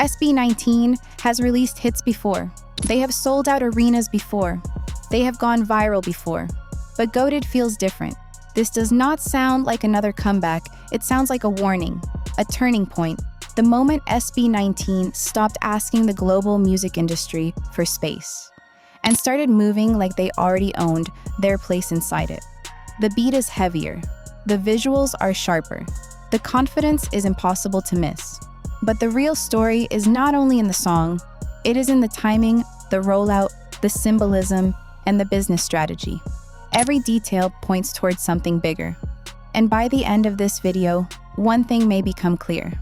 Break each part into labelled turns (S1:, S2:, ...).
S1: SB19 has released hits before. They have sold out arenas before. They have gone viral before. But GOATED feels different. This does not sound like another comeback. It sounds like a warning, a turning point. The moment SB19 stopped asking the global music industry for space and started moving like they already owned their place inside it. The beat is heavier. The visuals are sharper. The confidence is impossible to miss. But the real story is not only in the song, it is in the timing, the rollout, the symbolism, and the business strategy. Every detail points towards something bigger. And by the end of this video, one thing may become clear.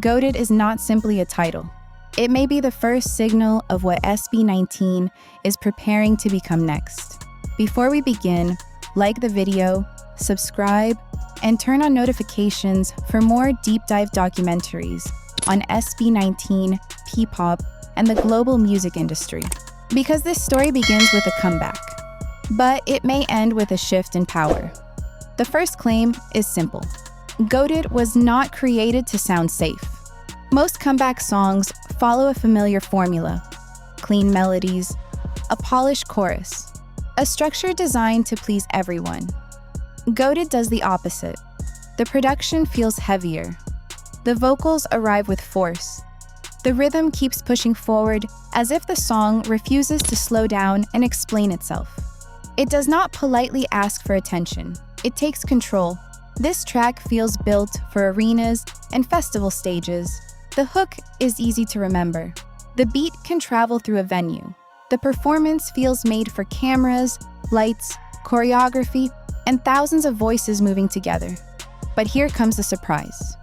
S1: GOATED is not simply a title. It may be the first signal of what SB19 is preparing to become next. Before we begin, like the video, subscribe, and turn on notifications for more deep dive documentaries on SB19, Ppop, and the global music industry. Because this story begins with a comeback, but it may end with a shift in power. The first claim is simple. GOATED was not created to sound safe. Most comeback songs follow a familiar formula: clean melodies, a polished chorus, a structure designed to please everyone. GOATED does the opposite. The production feels heavier. The vocals arrive with force. The rhythm keeps pushing forward as if the song refuses to slow down and explain itself. It does not politely ask for attention. It takes control. This track feels built for arenas and festival stages. The hook is easy to remember. The beat can travel through a venue. The performance feels made for cameras, lights, choreography, and thousands of voices moving together. But here comes the surprise.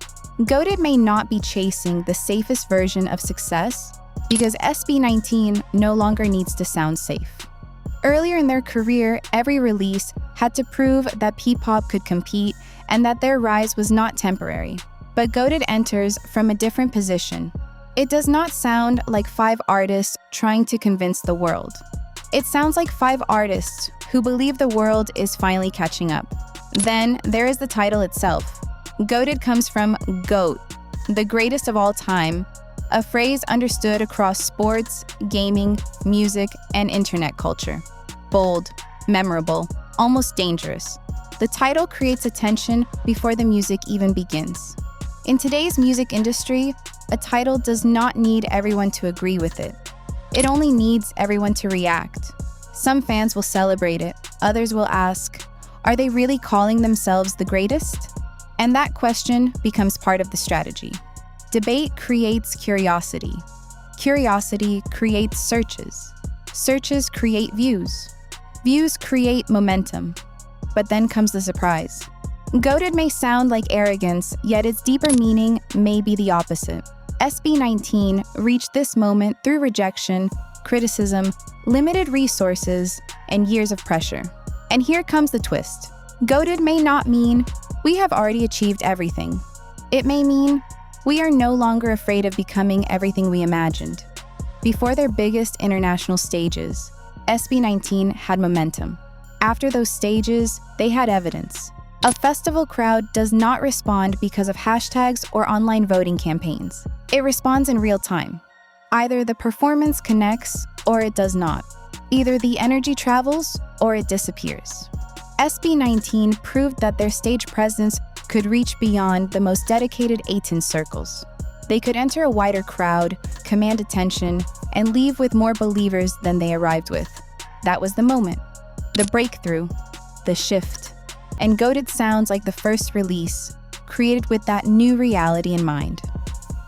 S1: GOATED may not be chasing the safest version of success because SB19 no longer needs to sound safe. Earlier in their career, every release had to prove that Ppop could compete and that their rise was not temporary. But GOATED enters from a different position. It does not sound like 5 artists trying to convince the world. It sounds like 5 artists who believe the world is finally catching up. Then there is the title itself. GOATED comes from GOAT, the greatest of all time, a phrase understood across sports, gaming, music, and internet culture. Bold, memorable, almost dangerous. The title creates attention before the music even begins. In today's music industry, a title does not need everyone to agree with it. It only needs everyone to react. Some fans will celebrate it, others will ask, are they really calling themselves the greatest? And that question becomes part of the strategy. Debate creates curiosity. Curiosity creates searches. Searches create views. Views create momentum. But then comes the surprise. GOATED may sound like arrogance, yet its deeper meaning may be the opposite. SB19 reached this moment through rejection, criticism, limited resources, and years of pressure. And here comes the twist. GOATED may not mean we have already achieved everything. It may mean we are no longer afraid of becoming everything we imagined. Before their biggest international stages, SB19 had momentum. After those stages, they had evidence. A festival crowd does not respond because of hashtags or online voting campaigns. It responds in real time. Either the performance connects or it does not. Either the energy travels or it disappears. SB19 proved that their stage presence could reach beyond the most dedicated 18 circles. They could enter a wider crowd, command attention, and leave with more believers than they arrived with. That was the moment. The breakthrough. The shift. And GOATED sounds like the first release, created with that new reality in mind.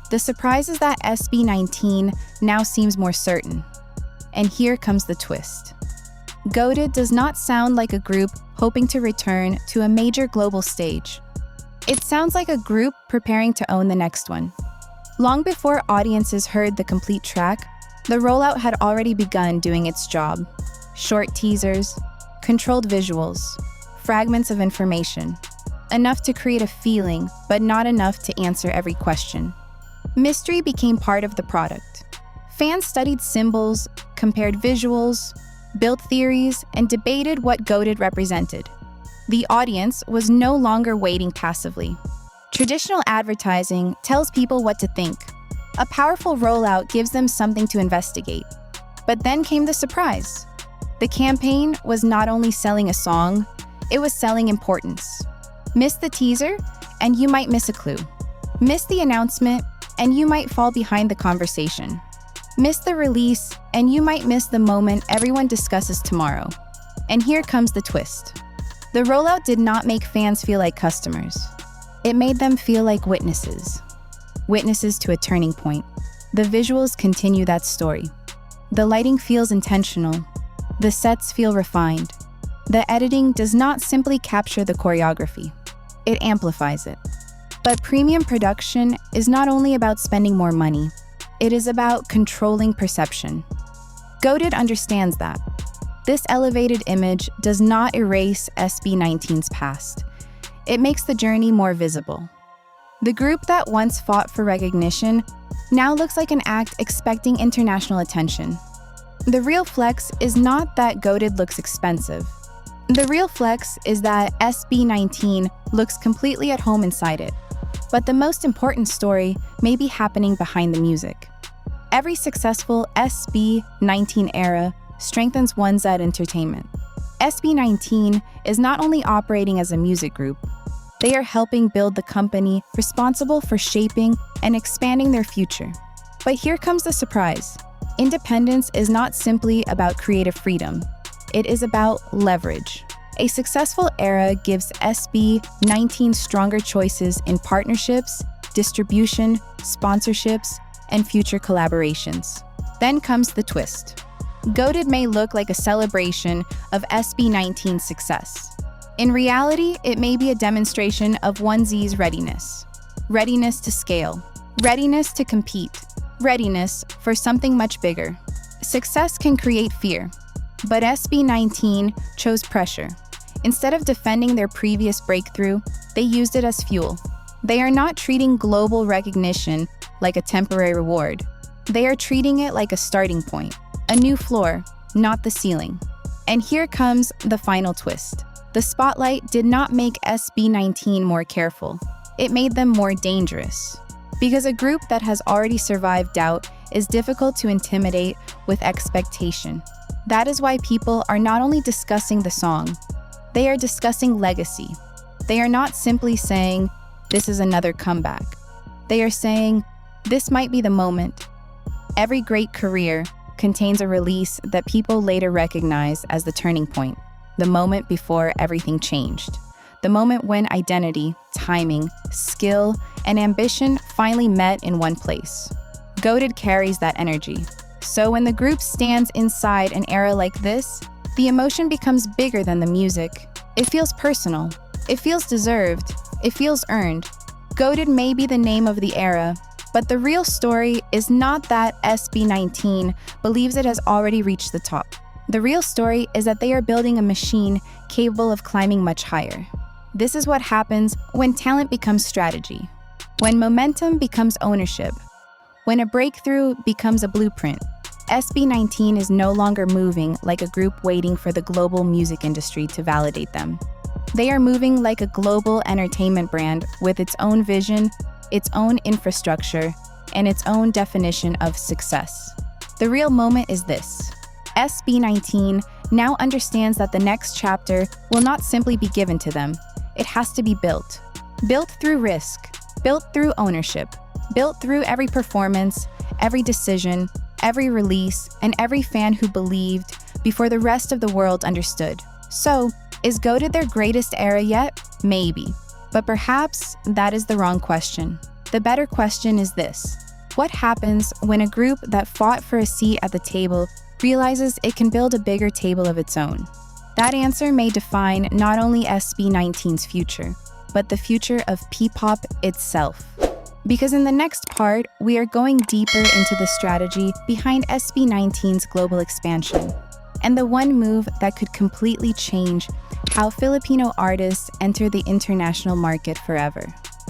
S1: The surprise is that SB19 now seems more certain. And here comes the twist. GOATED does not sound like a group hoping to return to a major global stage. It sounds like a group preparing to own the next one. Long before audiences heard the complete track, the rollout had already begun doing its job. Short teasers, controlled visuals, fragments of information. Enough to create a feeling, but not enough to answer every question. Mystery became part of the product. Fans studied symbols, compared visuals, built theories, and debated what GOATED represented. The audience was no longer waiting passively. Traditional advertising tells people what to think. A powerful rollout gives them something to investigate. But then came the surprise. The campaign was not only selling a song, it was selling importance. Miss the teaser, and you might miss a clue. Miss the announcement, and you might fall behind the conversation. Miss the release, and you might miss the moment everyone discusses tomorrow. And here comes the twist. The rollout did not make fans feel like customers. It made them feel like witnesses. Witnesses to a turning point. The visuals continue that story. The lighting feels intentional. The sets feel refined. The editing does not simply capture the choreography. It amplifies it. But premium production is not only about spending more money. It is about controlling perception. GOATED understands that. This elevated image does not erase SB19's past. It makes the journey more visible. The group that once fought for recognition now looks like an act expecting international attention. The real flex is not that GOATED looks expensive. The real flex is that SB19 looks completely at home inside it. But the most important story may be happening behind the music. Every successful SB19 era strengthens one's entertainment. SB19 is not only operating as a music group, they are helping build the company responsible for shaping and expanding their future. But here comes the surprise. Independence is not simply about creative freedom. It is about leverage. A successful era gives SB19 stronger choices in partnerships, distribution, sponsorships, and future collaborations. Then comes the twist. GOATED may look like a celebration of SB19's success. In reality, it may be a demonstration of one's readiness. Readiness to scale. Readiness to compete. Readiness for something much bigger. Success can create fear, but SB19 chose pressure. Instead of defending their previous breakthrough, they used it as fuel. They are not treating global recognition like a temporary reward. They are treating it like a starting point, a new floor, not the ceiling. And here comes the final twist. The spotlight did not make SB19 more careful. It made them more dangerous. Because a group that has already survived doubt is difficult to intimidate with expectation. That is why people are not only discussing the song, they are discussing legacy. They are not simply saying, this is another comeback. They are saying, this might be the moment. Every great career contains a release that people later recognize as the turning point, the moment before everything changed, the moment when identity, timing, skill, and ambition finally met in one place. GOATED carries that energy. So when the group stands inside an era like this, the emotion becomes bigger than the music. It feels personal. It feels deserved. It feels earned. GOATED may be the name of the era, but the real story is not that SB19 believes it has already reached the top. The real story is that they are building a machine capable of climbing much higher. This is what happens when talent becomes strategy, when momentum becomes ownership, when a breakthrough becomes a blueprint. SB19 is no longer moving like a group waiting for the global music industry to validate them. They are moving like a global entertainment brand with its own vision, its own infrastructure, and its own definition of success. The real moment is this. SB19 now understands that the next chapter will not simply be given to them. It has to be built. Built through risk, built through ownership, built through every performance, every decision, every release, and every fan who believed before the rest of the world understood. So, is GOATED their greatest era yet? Maybe. But perhaps that is the wrong question. The better question is this. What happens when a group that fought for a seat at the table realizes it can build a bigger table of its own? That answer may define not only SB19's future, but the future of Ppop itself. Because in the next part, we are going deeper into the strategy behind SB19's global expansion, and the one move that could completely change how Filipino artists enter the international market forever.